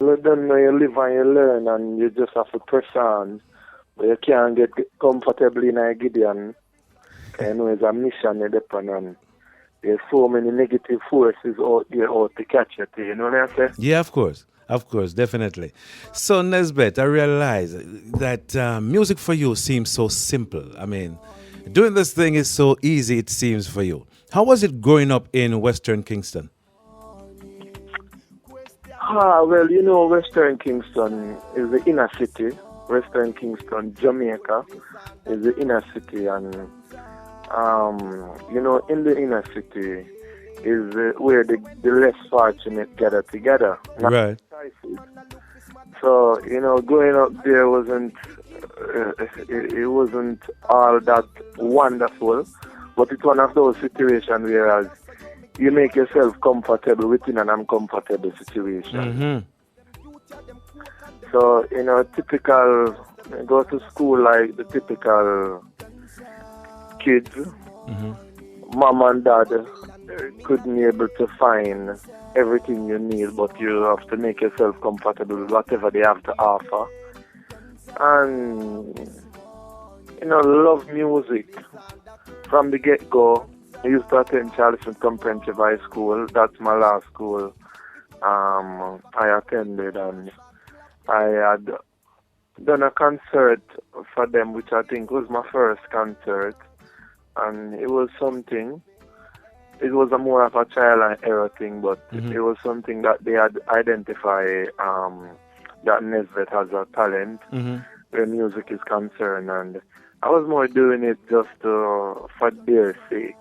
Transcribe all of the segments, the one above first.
You don't know, you live and you learn, and you just have to press on. But you can't get comfortable in a Gideon. You know, it's a mission you depend on. There's so many negative forces out there out to catch you. You know what I say? Yeah, of course. Of course, definitely. So, Nesbeth, I realize that music for you seems so simple. I mean, doing this thing is so easy, it seems, for you. How was it growing up in Western Kingston? Well, Western Kingston is the inner city. Western Kingston, Jamaica, is the inner city, and in the inner city is where the less fortunate gather together. Not Right. choices. So growing up there wasn't it wasn't all that wonderful, but it's one of those situations where you make yourself comfortable within an uncomfortable situation. Mm-hmm. So, typical, go to school like the typical kids. Mm-hmm. Mom and dad couldn't be able to find everything you need, but you have to make yourself comfortable with whatever they have to offer. And, love music from the get-go. I used to attend Charleston Comprehensive High School. That's my last school I attended, and I had done a concert for them, which I think was my first concert, and it was something. It was a more of a trial and error thing, but it was something that they had identified that Nesbeth has a talent Mm-hmm. where music is concerned, and I was more doing it just for their sake.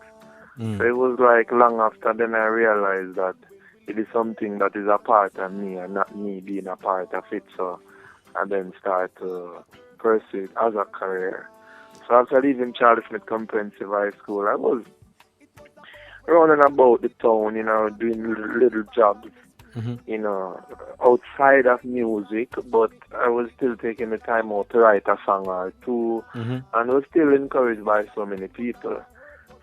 So it was like long after then I realized that it is something that is a part of me and not me being a part of it. So I then start to pursue it as a career. So after leaving Charlie Smith Comprehensive High School, I was running about the town, doing little jobs, outside of music, but I was still taking the time out to write a song or two, and was still encouraged by so many people.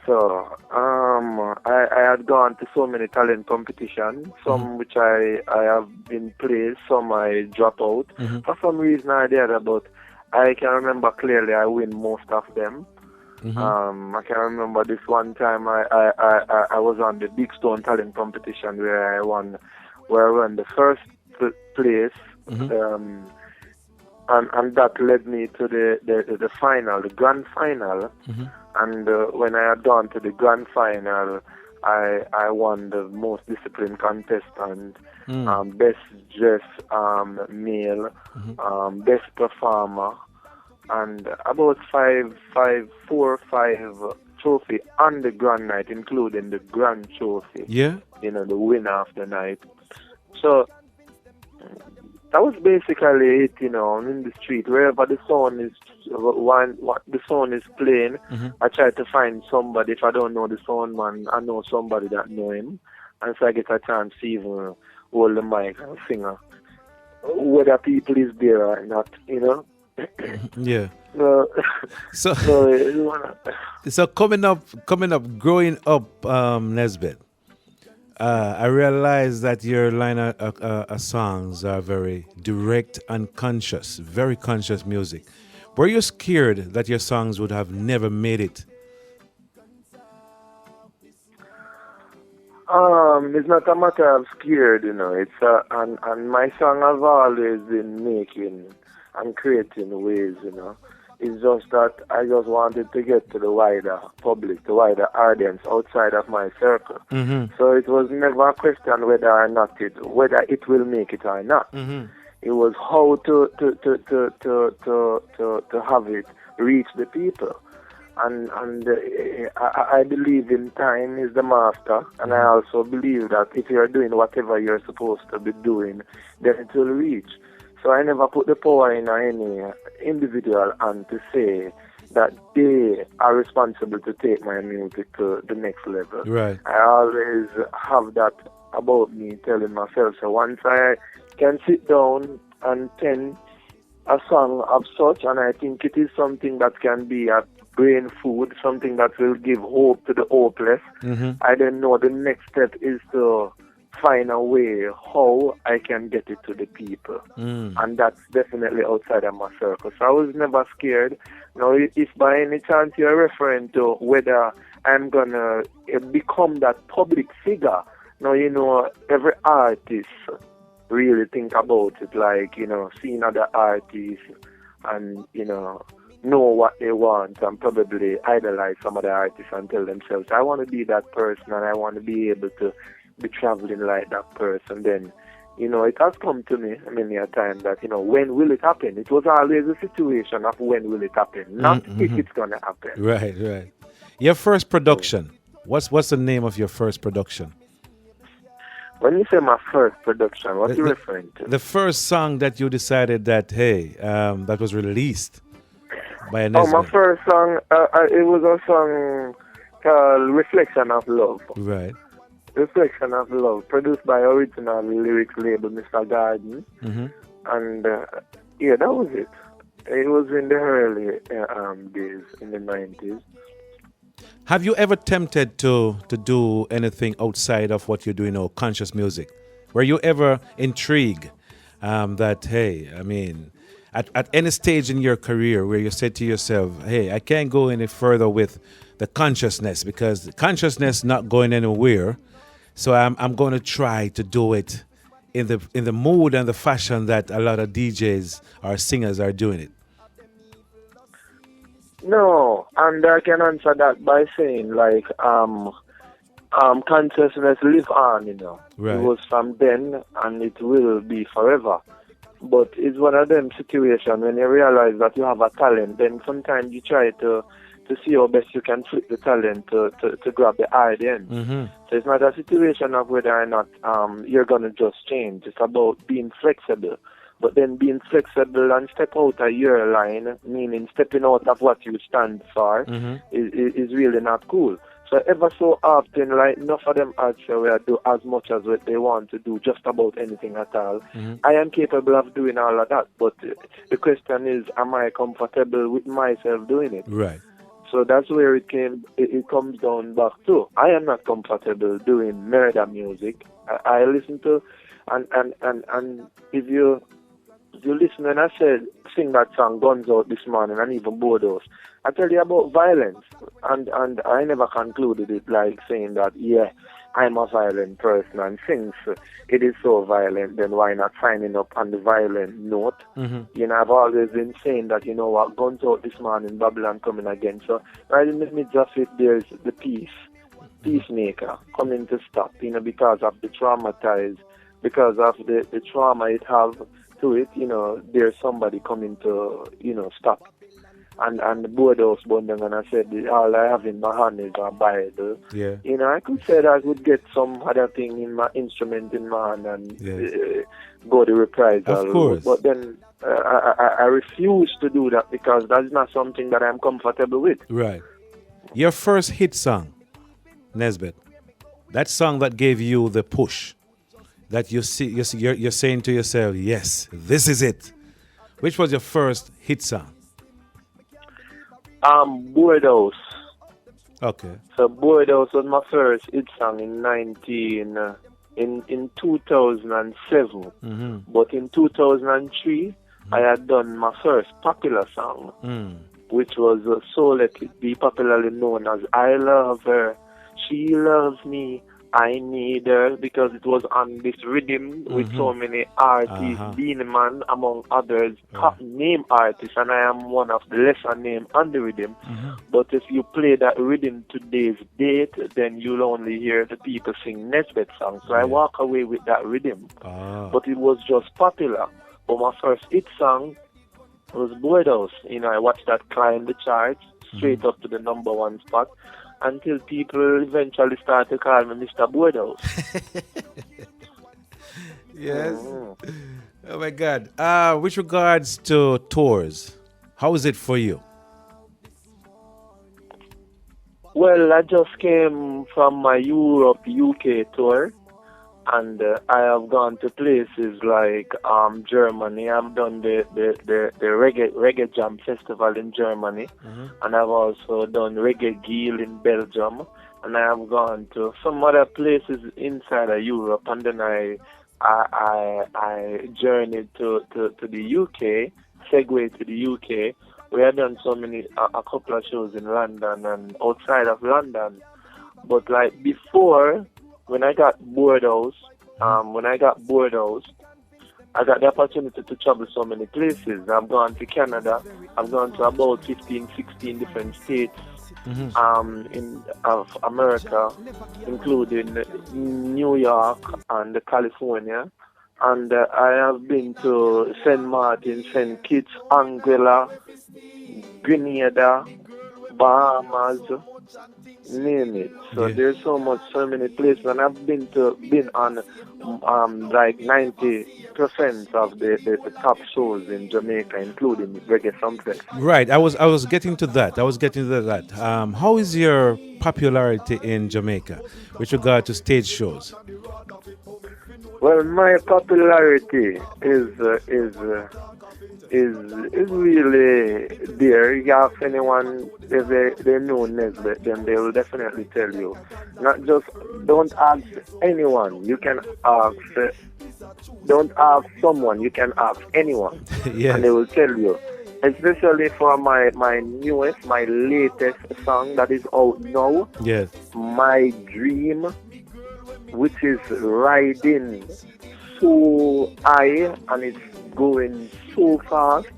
So I had gone to so many talent competitions, some which I have been placed, some I drop out. For some reason or the other, but I can remember clearly I win most of them. I can remember this one time I was on the Big Stone Talent competition where I won the first place, and that led me to the final, the grand final. And when I had gone to the grand final, I won the most disciplined contestant, best dressed male, best performer, and about four or five trophy on the grand night, including the grand trophy. Yeah. The winner of the night. So that was basically it, in the street, wherever the song is the song is playing. I try to find somebody. If I don't know the song man, I know somebody that know him, and so I get a chance to even hold the mic and sing, whether people is there or not, Yeah. So, So, so so coming up, growing up, Nesbeth. I realize that your line of songs are very direct and conscious, very conscious music. Were you scared that your songs would have never made it? it's not a matter of scared, It's and my song have always been making and creating waves, It's just that I just wanted to get to the wider public, the wider audience outside of my circle. So it was never a question whether it will make it or not. It was how to have it reach the people. And I believe in time is the master, and I also believe that if you're doing whatever you're supposed to be doing, then it will reach. So I never put the power in any individual and to say that they are responsible to take my music to the next level. Right. I always have that about me, telling myself, so once I can sit down and pen a song of such, and I think it is something that can be a brain food, something that will give hope to the hopeless, I then know the next step is to find a way how I can get it to the people. And that's definitely outside of my circle. So I was never scared. Now, if by any chance you're referring to whether I'm going to become that public figure, now, every artist really think about it, like, seeing other artists and, know what they want and probably idolize some other artists and tell themselves, I want to be that person and I want to be able to be traveling like that person. Then, it has come to me many a time that, when will it happen? It was always a situation of when will it happen, not if it's going to happen. Right. Your first production, what's the name of your first production? When you say my first production, what are you referring to? The first song that you decided that, hey, that was released by a Nesbeth. My first song, it was a song called Reflection of Love. Right. Reflection of Love, produced by original lyrics label Mr. Garden. And that was it. It was in the early days, in the 90s. Have you ever tempted to do anything outside of what you're doing now, conscious music? Were you ever intrigued that, hey, at any stage in your career where you said to yourself, hey, I can't go any further with the consciousness because the consciousness not going anywhere, so I'm going to try to do it in the mood and the fashion that a lot of DJs or singers are doing it? No, and I can answer that by saying, like, consciousness live on, Right. It was from then, and it will be forever. But it's one of them situations when you realize that you have a talent, then sometimes you try to see how best you can flip the talent to grab the eye at the end. So it's not a situation of whether or not you're going to just change. It's about being flexible. But then being flexible and step out of your line, meaning stepping out of what you stand for, is really not cool. So ever so often, like, enough of them actually do as much as what they want to do, just about anything at all. I am capable of doing all of that, but the question is, am I comfortable with myself doing it? Right. So that's where it comes down back to. I am not comfortable doing murder music. I listen to, and if you listen when I said sing that song Guns Out this morning and even Bordeaux, I tell you about violence, and I never concluded it like saying that, yeah, I'm a violent person, and since it is so violent, then why not signing up on the violent note? I've always been saying that, what, Guns Out this morning, Babylon coming again. So right in the midst of it, there's the peacemaker coming to stop, because of the traumatized, because of the trauma it have to it, there's somebody coming to, stop. And the Bordeaux bundle, and I said, all I have in my hand is a Bible. Yeah. I could say that I would get some other thing in my instrument in my hand and go the reprisal. Of course. But then I refuse to do that because that's not something that I'm comfortable with. Right. Your first hit song, Nesbeth, that song that gave you the push, that you're saying to yourself, yes, this is it. Which was your first hit song? Bordeaux. Okay. So Bordeaux was my first hit song in 2007. But in 2003, I had done my first popular song, which was So Let It Be, popularly known as I Love Her, She Loves Me, I Need Her, because it was on this rhythm with so many artists, Beanie Man, among others, top name artists, and I am one of the lesser named on the rhythm. But if you play that rhythm today's date, then you'll only hear the people sing Nesbeth songs. So I walk away with that rhythm. But it was just popular. But my first hit song was Bordeaux. I watched that climb the charts straight up to the number one spot, until people eventually start to call me Mr. Bordeaux. Yes. Oh my God. With regards to tours, how is it for you? Well, I just came from my Europe, UK tour, and I have gone to places like Germany. I've done the Reggae Jam Festival in Germany, and I've also done Reggae Geel in Belgium. and I have gone to some other places inside of Europe, and then I journeyed to the UK, segued to the UK. We had done a couple of shows in London and outside of London. But like before, when I got bored out, I got the opportunity to travel so many places. I've gone to Canada. I've gone to about 15, 16 different states of America, including New York and California. And I have been to St. Martin, St. Kitts, Anguilla, Grenada, Bahamas, name it. So there's so many places, and I've been on like 90% of the top shows in Jamaica, including Reggae Sumplex. Right. I was getting to that. How is your popularity in Jamaica with regard to stage shows? Well, my popularity is really there. You ask anyone if they know Nesbeth, then they will definitely tell you. Not just, don't ask anyone. You can ask, don't ask someone. You can ask anyone, Yes. and they will tell you. Especially for my latest song that is out now. Yes. My Dream, which is riding so high and it's going so fast,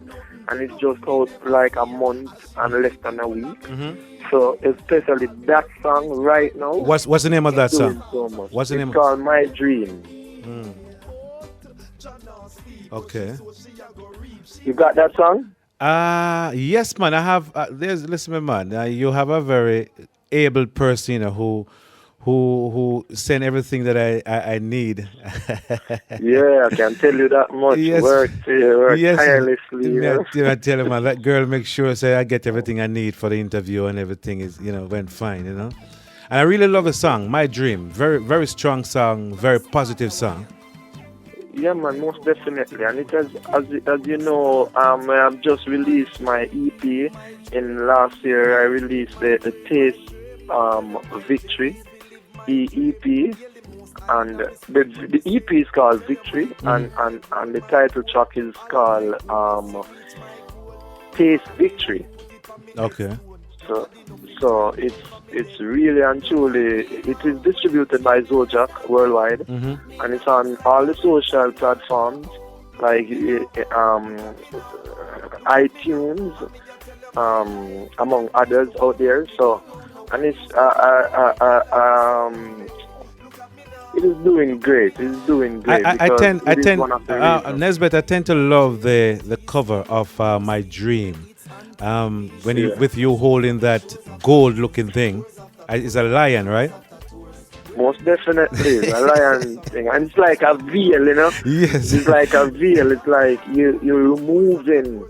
and it's just out like a month and less than a week. So especially that song right now. What's the name of that song? So much. What's the name? It's called My Dream. Okay. You got that song? Yes, man. I have. Listen, man. You have a very able person, who send everything that I need. Yeah, I can tell you that much. Yes. Work Yes. tirelessly. I tell him, man, that girl make sure say I get everything I need for the interview, and everything is went fine. And I really love the song, My Dream. Very, very strong song. Very positive song. Yeah, man, most definitely. And it has, as you know, I've just released my EP. In last year, I released the Taste Victory EP, and the EP is called Victory, and the title track is called Taste Victory. Okay. So it's really and truly, it is distributed by Zojak worldwide, and it's on all the social platforms like iTunes, among others out there. So, and it's it is doing great. It's doing great. Nesbeth, I tend to love the cover of My Dream. With you holding that gold-looking thing, it's a lion, right? Most definitely, it's a lion thing, and it's like a veil, Yes. It's like a veil. It's like you're removing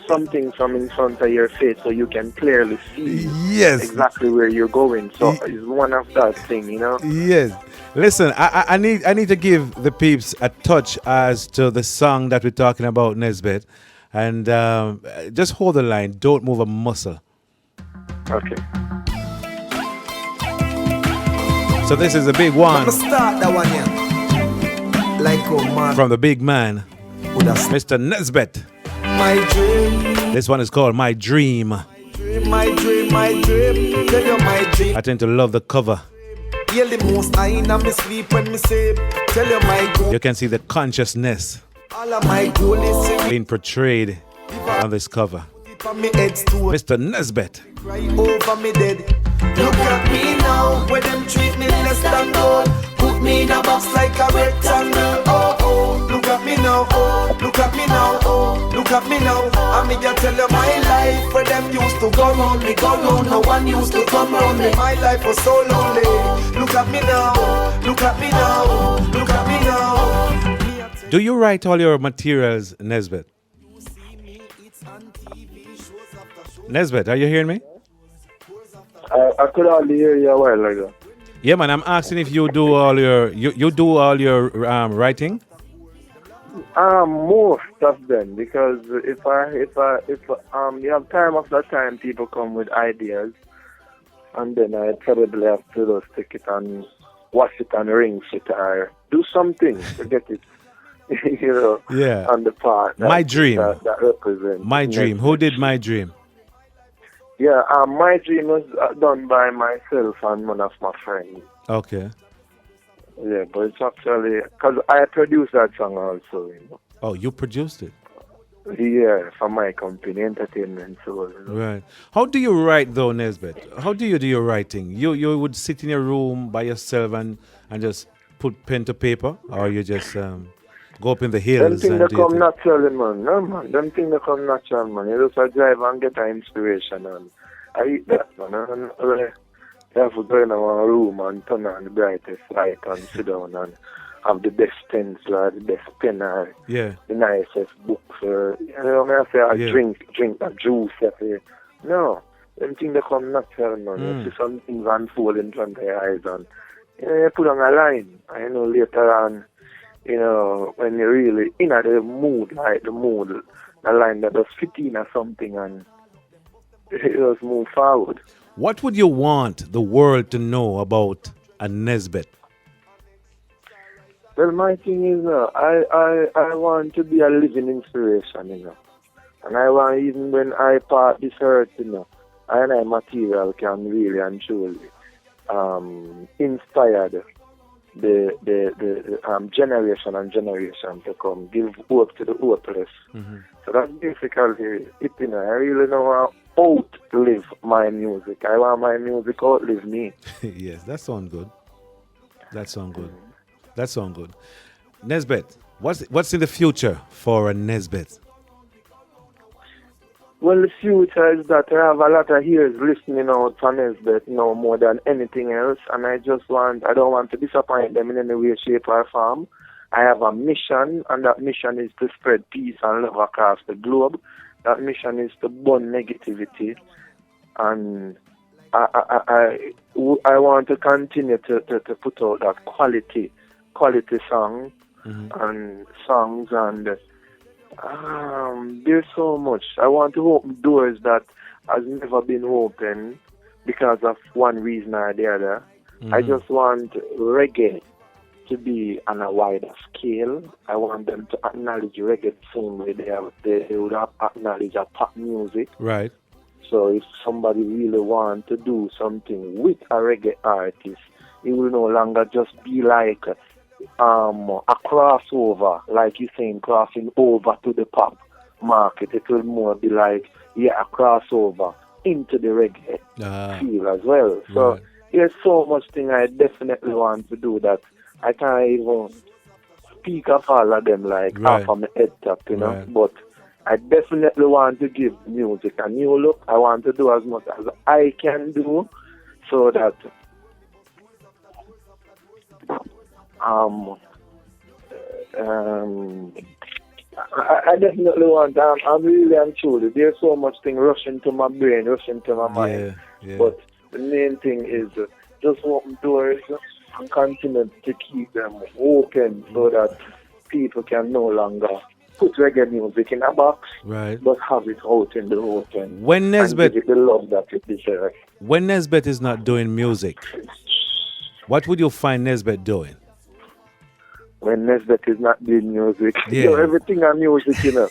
something from in front of your face, so you can clearly see exactly where you're going. So it's one of that thing, Yes. Listen, I need to give the peeps a touch as to the song that we're talking about, Nesbeth. And just hold the line. Don't move a muscle. Okay. So this is a big one. Start that one, yeah. Like man. From the big man, Mr. Nesbeth. My dream. This one is called My Dream. My dream. Tell you my dream. I tend to love the cover. You're the most I in my sleep when me say. Tell you my goal. You can see the consciousness All of my goal is being portrayed on this cover. Mr. Nesbeth. Cry over me dead. Look at me now, where them treat me less than gold. Put me in a box like a rectangle. Oh, oh, look at me now. Oh, look at me now. Oh, look at me now. I mean, you tell you my life, where them used to go round me, go round. No one used to come round me. My life was so lonely. Look at me now. Look at me now. Look at me now. Do you write all your materials, Nesbeth? Nesbeth, are you hearing me? I could hardly hear you a while ago. Yeah, man. I'm asking if you do all your you do all your writing. Most of them, because if you have time after time, people come with ideas. and then I probably have to just take it and wash it and rinse it or do something to get it, Yeah. on the part. My Dream. That represents. My Dream. Who did My Dream? Yeah, My Dream was done by myself and one of my friends. Okay. Yeah, but it's actually, because I produced that song also, Oh, you produced it? Yeah, for my company, Entertainment. So, Right. How do you write though, Nesbeth? How do you do your writing? You would sit in your room by yourself and just put pen to paper, or you just go up in the them hills things and that do your come thing? naturally, man. No, man. Them things that come natural, man. You just drive and get an inspiration, and I eat that, man. And, you have to go in our room and turn on the brightest light and sit down and have the best pencil or the best pen or Yeah. the nicest books or, I say, I Yeah. drink a juice. I say, no, them things that come natural, man. You see some things unfold in front of your eyes and you put on a line. And later on, when you're really in the mood, a line that does fit in or something and you just move forward. What would you want the world to know about a Nesbeth? Well, my thing is, I want to be a living inspiration, And I want, even when I part this earth, I and I material can really and truly inspire the generation and generation to come, give hope to the hopeless. Mm-hmm. So that's basically it, I really know how outlive my music. I want my music outlive me. Yes, that sounds good. That sounds good. That sounds good. Nesbeth, what's in the future for a Nesbeth? Well, the future is that I have a lot of ears listening out for Nesbeth now more than anything else, and I don't want to disappoint them in any way, shape, or form. I have a mission, and that mission is to spread peace and love across the globe. That mission is to burn negativity, and I want to continue to put out that quality song and songs, and there's so much. I want to open doors that has never been opened because of one reason or the other. I just want reggae to be on a wider scale. I want them to acknowledge reggae the same way they would acknowledge a pop music. Right. So if somebody really wants to do something with a reggae artist, it will no longer just be like a crossover, like you're saying, crossing over to the pop market. It will more be like, a crossover into the reggae feel as well. So right. There's so much thing I definitely want to do that I can't even speak of all of them like right. off of my head top, Right. But I definitely want to give music a new look. I want to do as much as I can do so that I definitely want, I'm really and truly, there's so much thing rushing to my brain, rushing to my mind. Yeah. But the main thing is just open doors and continue to keep them open so that people can no longer put reggae music in a box, Right. but have it out in the open. When Nesbeth, and give it the love that it deserves. when Nesbeth is not doing music, what would you find Nesbeth doing? When Nesbeth is not doing music, Yeah. everything on music, So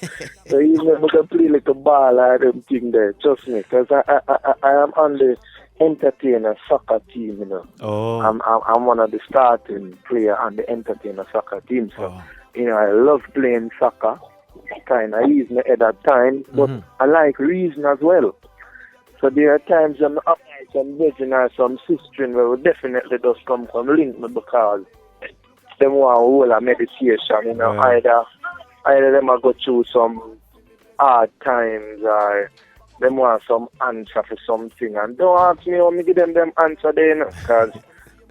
even if I can play like a ball, I don't think there. Trust me, because I am on the entertainer soccer team, Oh. I'm one of the starting player on the entertainer soccer team. So, Oh. I love playing soccer. Kind of ease my head at times, but I like reason as well. So there are times when I have some virgin or some sistering where we definitely just come link me because them want to hold a meditation, Right. either them a go through some hard times or them want some answer for something. And don't ask me how me give them answer there, because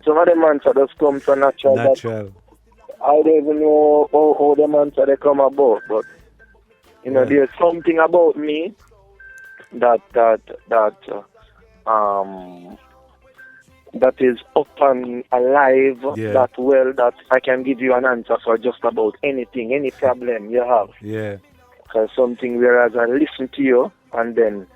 some of them answer just come so natural. Natural. I don't even know how them answer they come about, but there's something about me that is up and alive, that I can give you an answer for just about anything, any problem you have. Yeah. Because something whereas I listen to you and then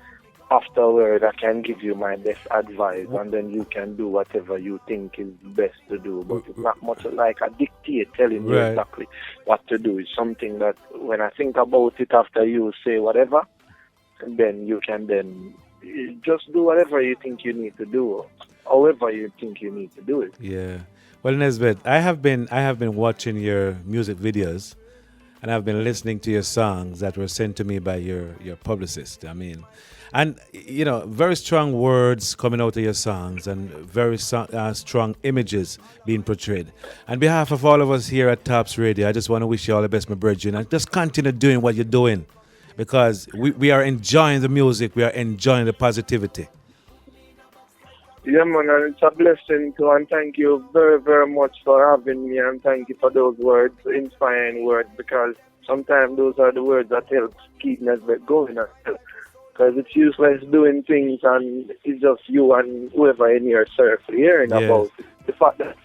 afterward I can give you my best advice, and then you can do whatever you think is best to do. But it's not much like a dictate telling you exactly what to do. It's something that when I think about it after you say whatever, then you can then just do whatever you think you need to do, however you think you need to do it. Yeah. Well, Nesbeth, I have been watching your music videos, and I've been listening to your songs that were sent to me by your publicist. I mean, and very strong words coming out of your songs, and very strong images being portrayed. On behalf of all of us here at Tops Radio, I just want to wish you all the best, my brethren, and just continue doing what you're doing, because we are enjoying the music, we are enjoying the positivity. Yeah, man, and it's a blessing too, and thank you very, very much for having me, and thank you for those words, inspiring words, because sometimes those are the words that help keep Nesbeth going. Because it's useless doing things and it's just you and whoever in your circle hearing about it. The fact that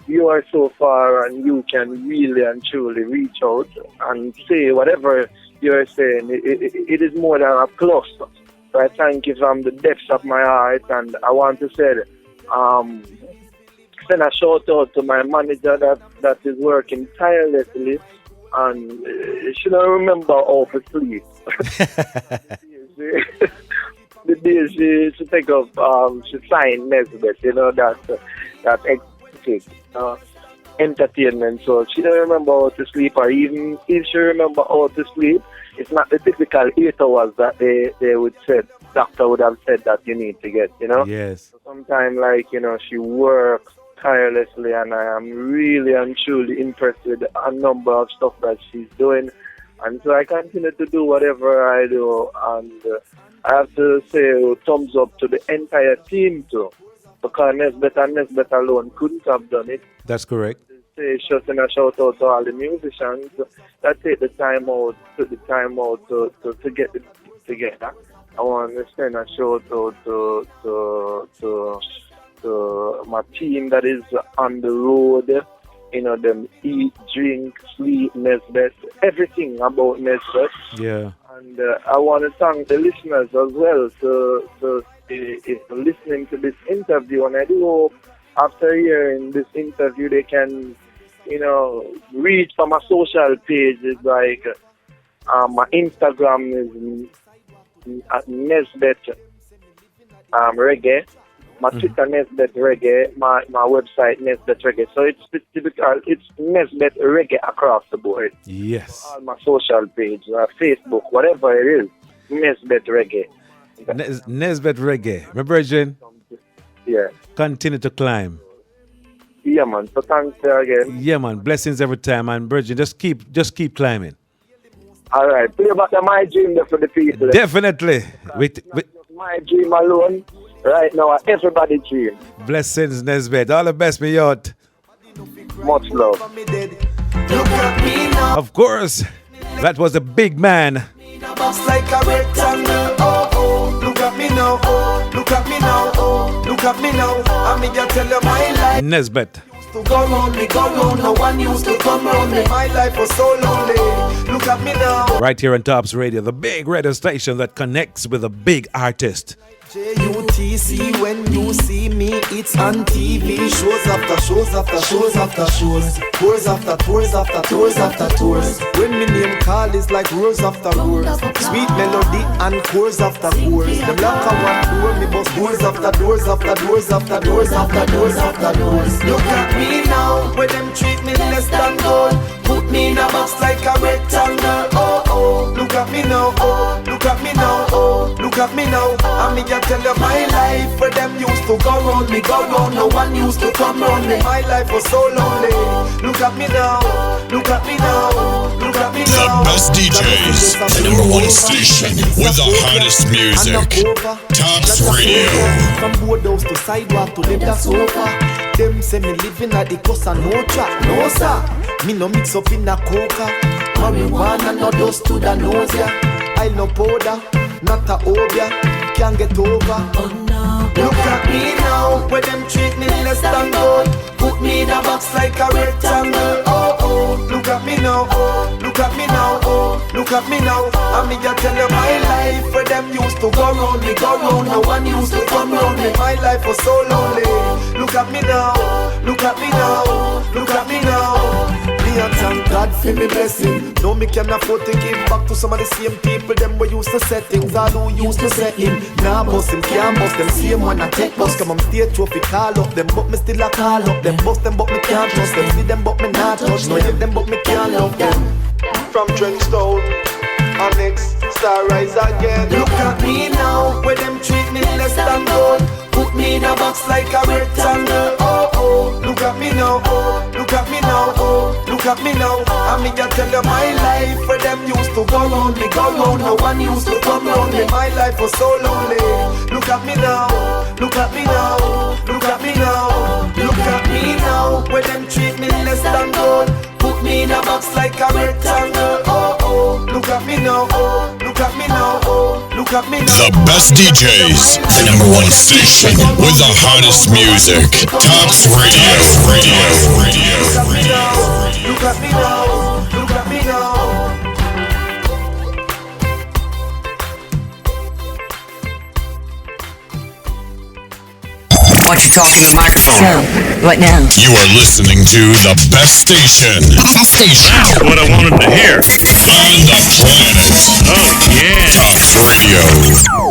you are so far and you can really and truly reach out and say whatever you're saying, it is more than a plus. So I thank you from the depths of my heart, and I want to say, send a shout out to my manager that is working tirelessly, and she don't remember how to sleep. The day she take up, she signed Nesbeth, that executive entertainment. So she don't remember how to sleep, or even if she remember how to sleep, it's not the typical 8 hours that they would say, doctor would have said that you need to get, Yes. So sometimes, she works tirelessly, and I am really and truly impressed with a number of stuff that she's doing. And so I continue to do whatever I do, and I have to say thumbs up to the entire team too, because Nesbeth and Nesbeth alone couldn't have done it. That's correct. Just a shout out to all the musicians that take the time out to get it together. I want to send a shout out to my team that is on the road. Them eat, drink, sleep, Nesbeth, everything about Nesbeth. Yeah. And I want to thank the listeners as well for listening to this interview. And I do hope after hearing this interview they can, read from my social pages, like my Instagram is at Nesbeth Reggae. My Twitter, Nesbeth Reggae. My website, Nesbeth Reggae. So it's Nesbeth Reggae across the board. Yes. On my social page, Facebook, whatever it is, Nesbeth Reggae. Nesbeth Reggae. My brethren, yeah. Continue to climb. Yeah, man. So thanks again. Yeah, man. Blessings every time, man. Brethren, just keep climbing. All right. Play about My Dream there for the people. Definitely. With My Dream alone. Right now, everybody dream. Blessings, Nesbeth. All the best, me yacht. Much love. Of course, that was a big man. Like a rectangle, look at me now, look at me now, look at me now. I'm gonna tell you my life. Nesbeth. To go round me, go round. No one used to come round me. My life was so lonely. Look at me now. Right here on Tops Radio, the big radio station that connects with a big artist. JUTC, when you see me, it's on TV. Shows after shows after shows after shows. Tours after tours after tours after tours. When me name call is like roars after roars. Sweet melody and chords after chords. Them lock a one door, me bust doors after doors after doors after doors after doors after doors. Look at me now, where them treat me less than gold. Put me in a box like a rectangle. Look at me now, look at me now, look at me now. I'm gonna tell you my life, where them used to go round me, go round. No one used to come round me. My life was so lonely. Look at me now, look at me now, look at me now. The best DJs, the #1 station with the hottest music. Tops Radio. From boardhouse to sidewalk to live that sofa. Them say me living at the coast and no track, no sir. Me no mix up in a coca. Marijuana no dust to the nose, yeah. I no powder, not a obia. Can't get over. Oh no. Look at me now, where them treat me less than gold. Put put me in a box like a rectangle. Oh oh, look at me now. Oh, look at me now. Oh, look at me now. And me a tell you my life where them used to go round me, go round. No one used to come round me. My life was so lonely. Look at me now. Look at me now. Look at me now. Me and thank God for me blessing. No, me can afford to give back to some of the same people. Them we used to set things. All who used to set him. Now bust him, can't bust them. Same one I take bust. Come on stage trophy, call up them, but me still a call up them. Bust them, but me can't trust them. See them, but me not touch. No hate them, but me can't love them. From Trenchtown, Annex, Star Rise again. Look at me now, where them treat me less than gold. Put me in a box like a rectangle. Oh oh, look at me now. Oh, look at me now. Oh, look at me now. And me just tell you my life where them used to go round me, go round. No one used to come round me. My life was so lonely. Look at me now. Look at me now. Look at me now. Look at me now, where them treat me less than gold. Put me in a box like a rectangle. Oh oh, look at me now. Oh, look at me now. Oh, look at me now. The best DJs, the number one station with the hottest music. Tops Radio. Look at me now. Look at me now. Why don't you talk in the microphone? So, what now? You are listening to the best station. Best station. That's what I wanted to hear. On the planet. Oh, yeah. Tops Radio.